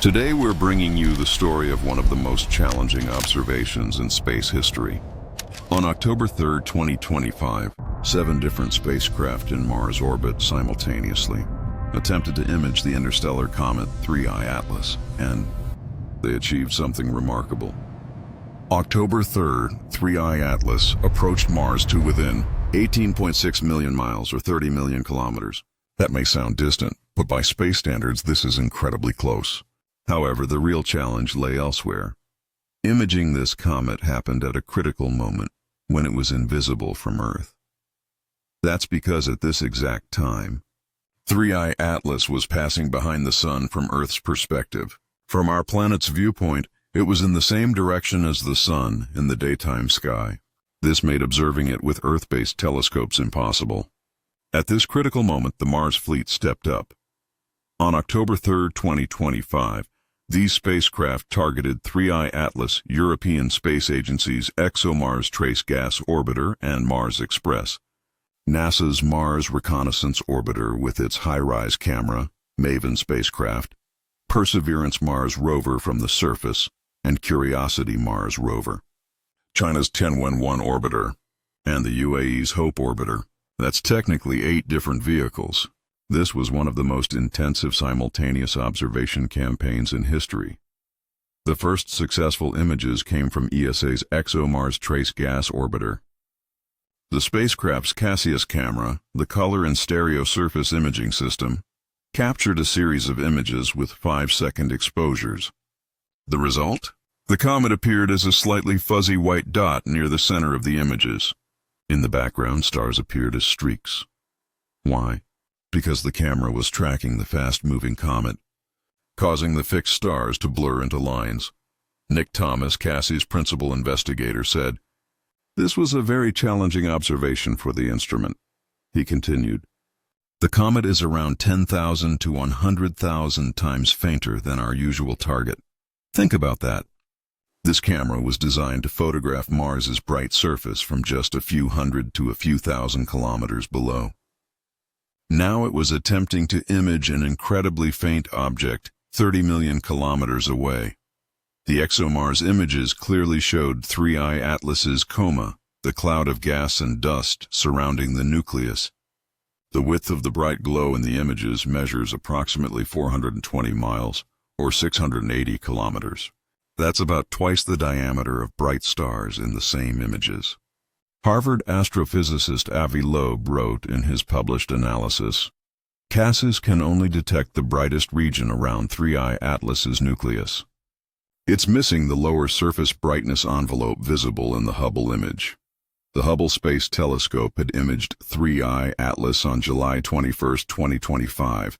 Today we're bringing you the story of one of the most challenging observations in space history. On October 3, 2025, 7 different spacecraft in Mars orbit simultaneously attempted to image the interstellar comet 3I Atlas, and they achieved something remarkable. October 3rd, 3I Atlas approached Mars to within 18.6 million miles or 30 million kilometers. That may sound distant, but by space standards this is incredibly close. However, the real challenge lay elsewhere. Imaging this comet happened at a critical moment when it was invisible from Earth. That's because at this exact time, 3I Atlas was passing behind the Sun from Earth's perspective. From our planet's viewpoint, it was in the same direction as the Sun in the daytime sky. This made observing it with Earth-based telescopes impossible. At this critical moment, the Mars fleet stepped up. On October 3, 2025, these spacecraft targeted 3I Atlas, European Space Agency's ExoMars Trace Gas Orbiter, and Mars Express, NASA's Mars Reconnaissance Orbiter with its HiRISE camera, MAVEN spacecraft, Perseverance Mars Rover from the surface, and Curiosity Mars Rover, China's Tianwen-1 orbiter, and the UAE's Hope orbiter. That's technically 8 different vehicles. This was one of the most intensive simultaneous observation campaigns in history. The first successful images came from ESA's ExoMars Trace Gas Orbiter. The spacecraft's Cassius camera, the color and stereo surface imaging system, captured a series of images with 5-second exposures. The result? The comet appeared as a slightly fuzzy white dot near the center of the images. In the background, stars appeared as streaks. Why? Because the camera was tracking the fast-moving comet, causing the fixed stars to blur into lines. Nick Thomas, Cassie's principal investigator, said, "This was a very challenging observation for the instrument." He continued, "The comet is around 10,000 to 100,000 times fainter than our usual target. Think about that. This camera was designed to photograph Mars's bright surface from just a few hundred to a few thousand kilometers below. Now it was attempting to image an incredibly faint object 30 million kilometers away. The ExoMars images clearly showed 3I Atlas's coma, the cloud of gas and dust surrounding the nucleus. The width of the bright glow in the images measures approximately 420 miles, or 680 kilometers. That's about twice the diameter of bright stars in the same images. Harvard astrophysicist Avi Loeb wrote in his published analysis, "Cassius can only detect the brightest region around 3I Atlas's nucleus. It's missing the lower surface brightness envelope visible in the Hubble image." The Hubble Space Telescope had imaged 3I Atlas on July 21, 2025,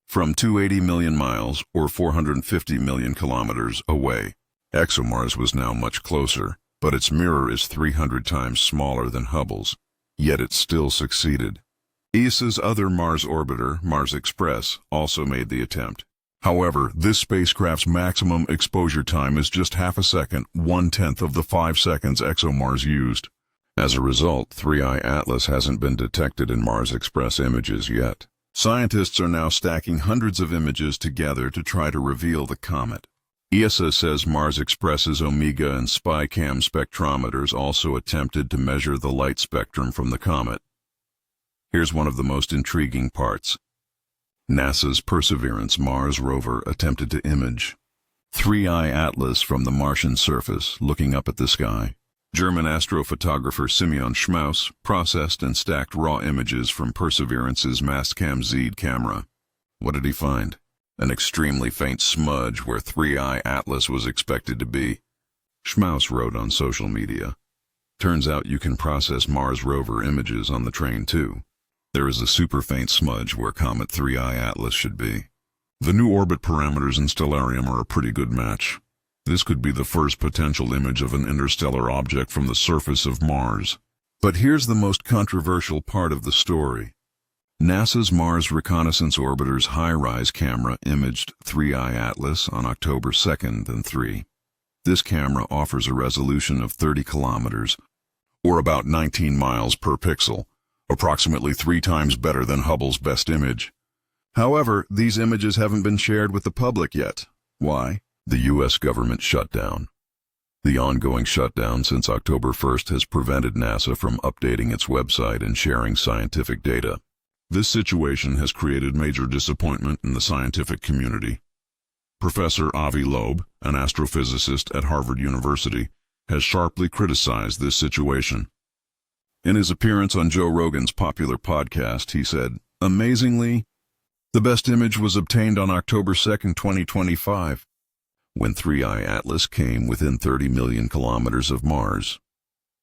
from 280 million miles, or 450 million kilometers, away. ExoMars was now much closer, but its mirror is 300 times smaller than Hubble's, yet it still succeeded. ESA's other Mars orbiter, Mars Express, also made the attempt. However, this spacecraft's maximum exposure time is just half a second, 1/10 of the 5 seconds ExoMars used. As a result, 3I Atlas hasn't been detected in Mars Express images yet. Scientists are now stacking hundreds of images together to try to reveal the comet. ESA says Mars Express's Omega and SPY-CAM spectrometers also attempted to measure the light spectrum from the comet. Here's one of the most intriguing parts. NASA's Perseverance Mars rover attempted to image 3I Atlas from the Martian surface, looking up at the sky. German astrophotographer Simeon Schmaus processed and stacked raw images from Perseverance's Mastcam Z camera. What did he find? An extremely faint smudge where 3I Atlas was expected to be. Schmaus wrote on social media, "Turns out you can process Mars rover images on the train too. There is a super faint smudge where Comet 3I Atlas should be. The new orbit parameters in Stellarium are a pretty good match. This could be the first potential image of an interstellar object from the surface of Mars." But here's the most controversial part of the story. NASA's Mars Reconnaissance Orbiter's HiRISE camera imaged 3I Atlas on October 2nd and 3. This camera offers a resolution of 30 kilometers, or about 19 miles per pixel, approximately 3 times better than Hubble's best image. However, these images haven't been shared with the public yet. Why? The U.S. government shutdown. The ongoing shutdown since October 1st has prevented NASA from updating its website and sharing scientific data. This situation has created major disappointment in the scientific community. Professor Avi Loeb, an astrophysicist at Harvard University, has sharply criticized this situation. In his appearance on Joe Rogan's popular podcast, he said, "Amazingly, the best image was obtained on October 2nd, 2025, when 3i Atlas came within 30 million kilometers of Mars.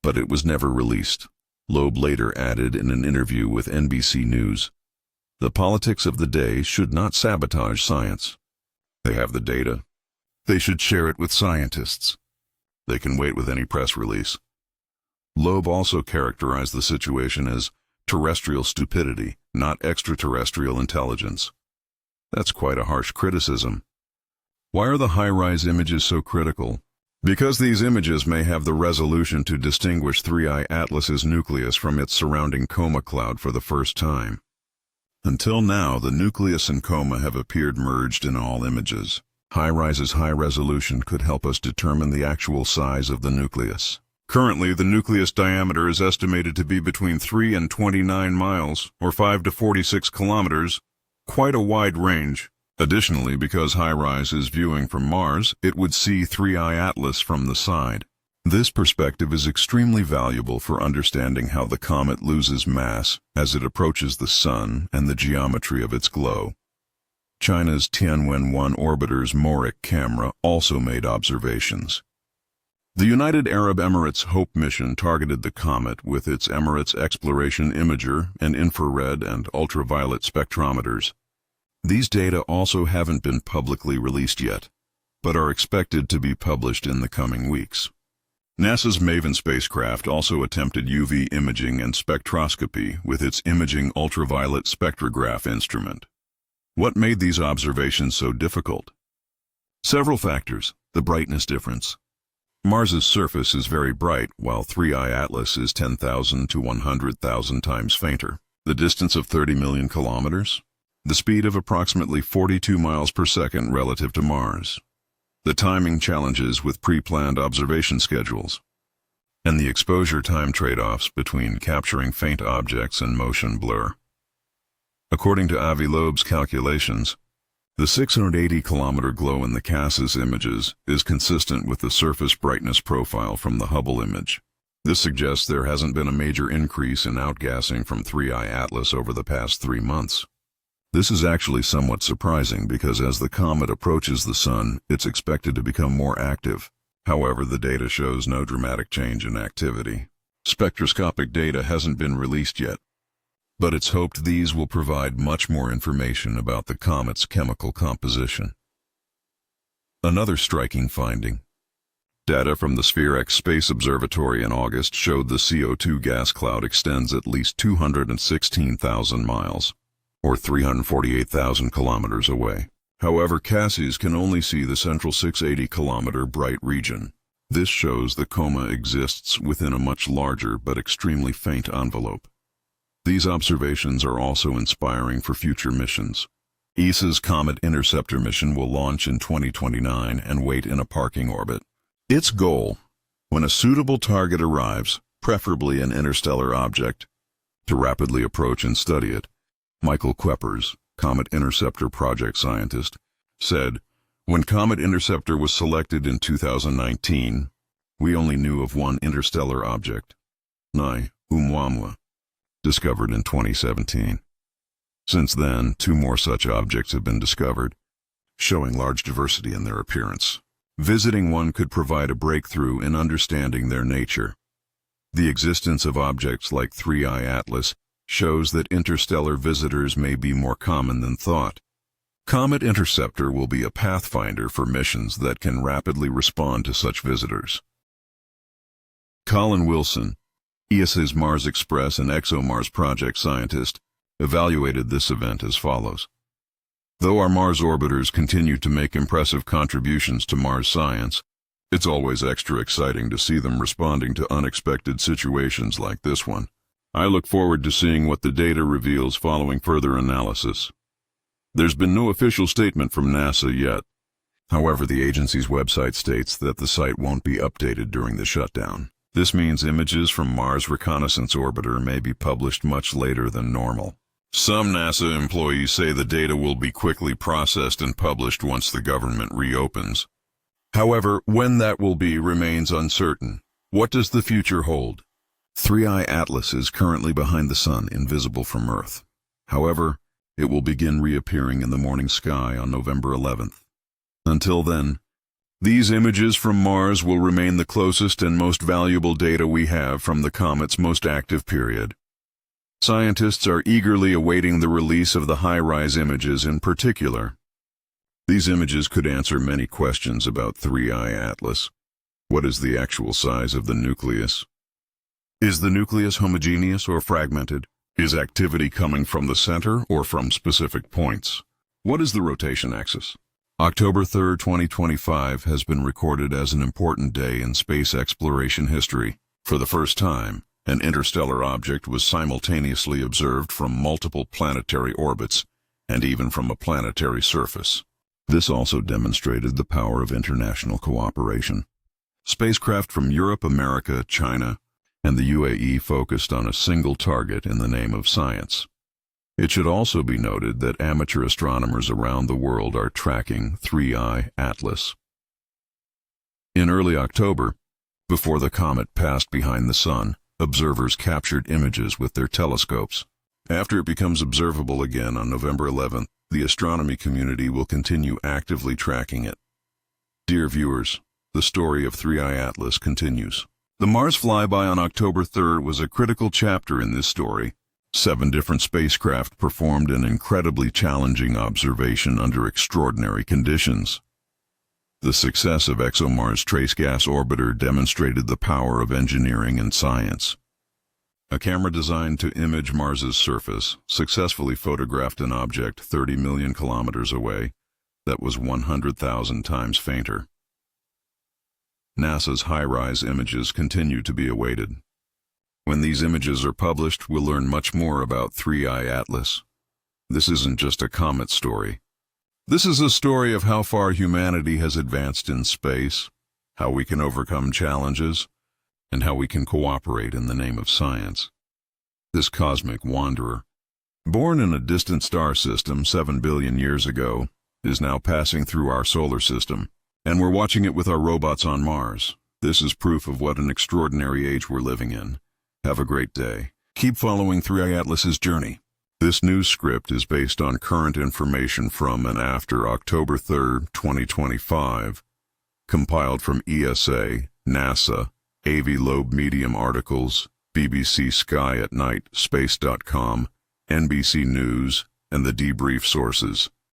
But it was never released." Loeb later added in an interview with NBC News, "The politics of the day should not sabotage science. They have the data. They should share it with scientists. They can wait with any press release." Loeb also characterized the situation as terrestrial stupidity, not extraterrestrial intelligence. That's quite a harsh criticism. Why are the HiRISE images so critical? Because these images may have the resolution to distinguish 3i Atlas's nucleus from its surrounding Comet cloud for the first time. Until now, the nucleus and coma have appeared merged in all images. HiRISE's high resolution could help us determine the actual size of the nucleus. Currently, the nucleus diameter is estimated to be between 3 and 29 miles, or 5 to 46 kilometers, quite a wide range. Additionally, because HiRISE is viewing from Mars, it would see 3i Atlas from the side. This perspective is extremely valuable for understanding how the comet loses mass as it approaches the Sun and the geometry of its glow. China's Tianwen-1 orbiter's MORIC camera also made observations. The United Arab Emirates HOPE mission targeted the comet with its Emirates Exploration Imager and infrared and ultraviolet spectrometers. These data also haven't been publicly released yet, but are expected to be published in the coming weeks. NASA's MAVEN spacecraft also attempted UV imaging and spectroscopy with its imaging ultraviolet spectrograph instrument. What made these observations so difficult? Several factors. The brightness difference. Mars's surface is very bright, while 3i Atlas is 10,000 to 100,000 times fainter. The distance of 30 million kilometers. The speed of approximately 42 miles per second relative to Mars. The timing challenges with pre-planned observation schedules. And the exposure time trade-offs between capturing faint objects and motion blur. According to Avi Loeb's calculations, the 680-kilometer glow in the CAS's images is consistent with the surface brightness profile from the Hubble image. This suggests there hasn't been a major increase in outgassing from 3i Atlas over the past 3 months. This is actually somewhat surprising because as the comet approaches the Sun, it's expected to become more active. However, the data shows no dramatic change in activity. Spectroscopic data hasn't been released yet, but it's hoped these will provide much more information about the comet's chemical composition. Another striking finding. Data from the Sphere-X Space Observatory in August showed the CO2 gas cloud extends at least 216,000 miles, or 348,000 kilometers away. However, CASIS can only see the central 680-kilometer bright region. This shows the coma exists within a much larger but extremely faint envelope. These observations are also inspiring for future missions. ESA's Comet Interceptor mission will launch in 2029 and wait in a parking orbit. Its goal, when a suitable target arrives, preferably an interstellar object, to rapidly approach and study it. Michael Kuepers, Comet Interceptor project scientist, said, "When Comet Interceptor was selected in 2019, we only knew of one interstellar object, Nye Oumuamua, discovered in 2017. Since then, 2 more such objects have been discovered, showing large diversity in their appearance. Visiting one could provide a breakthrough in understanding their nature. The existence of objects like 3i Atlas shows that interstellar visitors may be more common than thought. Comet Interceptor will be a pathfinder for missions that can rapidly respond to such visitors." Colin Wilson, ESA's Mars Express and ExoMars project scientist, evaluated this event as follows. "Though our Mars orbiters continue to make impressive contributions to Mars science, it's always extra exciting to see them responding to unexpected situations like this one. I look forward to seeing what the data reveals following further analysis. There's been no official statement from NASA yet. However, the agency's website states that the site won't be updated during the shutdown. This means images from Mars Reconnaissance Orbiter may be published much later than normal. Some NASA employees say the data will be quickly processed and published once the government reopens. However, when that will be remains uncertain. What does the future hold? 3i Atlas is currently behind the Sun, invisible from Earth. However, it will begin reappearing in the morning sky on November 11th. Until then, these images from Mars will remain the closest and most valuable data we have from the comet's most active period. Scientists are eagerly awaiting the release of the HiRISE images in particular. These images could answer many questions about 3i Atlas. What is the actual size of the nucleus? Is the nucleus homogeneous or fragmented? Is activity coming from the center or from specific points? What is the rotation axis? October 3, 2025 has been recorded as an important day in space exploration history. For the first time, an interstellar object was simultaneously observed from multiple planetary orbits and even from a planetary surface. This also demonstrated the power of international cooperation. Spacecraft from Europe, America, China, and the UAE focused on a single target in the name of science. It should also be noted that amateur astronomers around the world are tracking 3i Atlas. In early October, before the comet passed behind the Sun, observers captured images with their telescopes. After it becomes observable again on November 11th, the astronomy community will continue actively tracking it. Dear viewers, the story of 3i Atlas continues. The Mars flyby on October 3rd was a critical chapter in this story. 7 different spacecraft performed an incredibly challenging observation under extraordinary conditions. The success of ExoMars Trace Gas Orbiter demonstrated the power of engineering and science. A camera designed to image Mars's surface successfully photographed an object 30 million kilometers away that was 100,000 times fainter. NASA's HiRISE images continue to be awaited. When these images are published, we'll learn much more about 3i Atlas. This isn't just a comet story. This is a story of how far humanity has advanced in space, how we can overcome challenges, and how we can cooperate in the name of science. This cosmic wanderer, born in a distant star system 7 billion years ago, is now passing through our solar system, and we're watching it with our robots on Mars. This is proof of what an extraordinary age we're living in. Have a great day. Keep following 3i Atlas's journey. This news script is based on current information from and after October 3, 2025, compiled from ESA, NASA, Avi Loeb Medium articles, BBC Sky at Night, Space.com, NBC News, and the debrief sources.